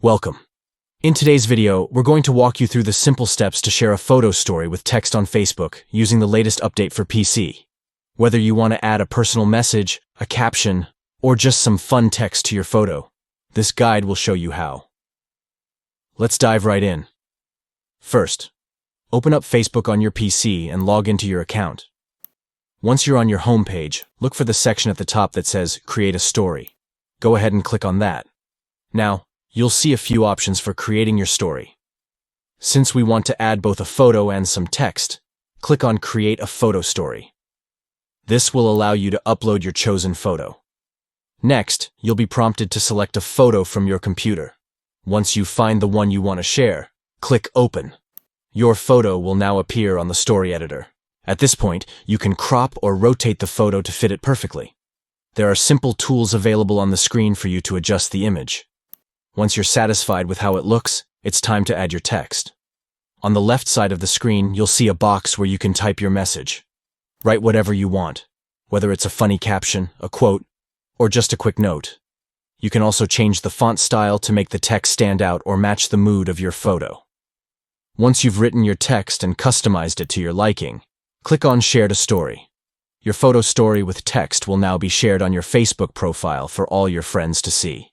Welcome. In today's video, we're going to walk you through the simple steps to share a photo story with text on Facebook using the latest update for PC. Whether you want to add a personal message, a caption, or just some fun text to your photo, this guide will show you how. Let's dive right in. First, open up Facebook on your PC and log into your account. Once you're on your home page, look for the section at the top that says Create a Story. Go ahead and click on that. Now, you'll see a few options for creating your story. Since we want to add both a photo and some text, click on Create a Photo Story. This will allow you to upload your chosen photo. Next, you'll be prompted to select a photo from your computer. Once you find the one you want to share, click Open. Your photo will now appear on the story editor. At this point, you can crop or rotate the photo to fit it perfectly. There are simple tools available on the screen for you to adjust the image. Once you're satisfied with how it looks, it's time to add your text. On the left side of the screen, you'll see a box where you can type your message. Write whatever you want, whether it's a funny caption, a quote, or just a quick note. You can also change the font style to make the text stand out or match the mood of your photo. Once you've written your text and customized it to your liking, click on Share to Story. Your photo story with text will now be shared on your Facebook profile for all your friends to see.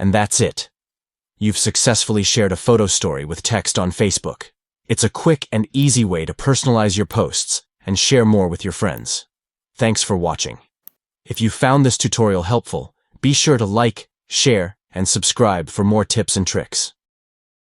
And that's it. You've successfully shared a photo story with text on Facebook. It's a quick and easy way to personalize your posts and share more with your friends. Thanks for watching. If you found this tutorial helpful, be sure to like, share, and subscribe for more tips and tricks.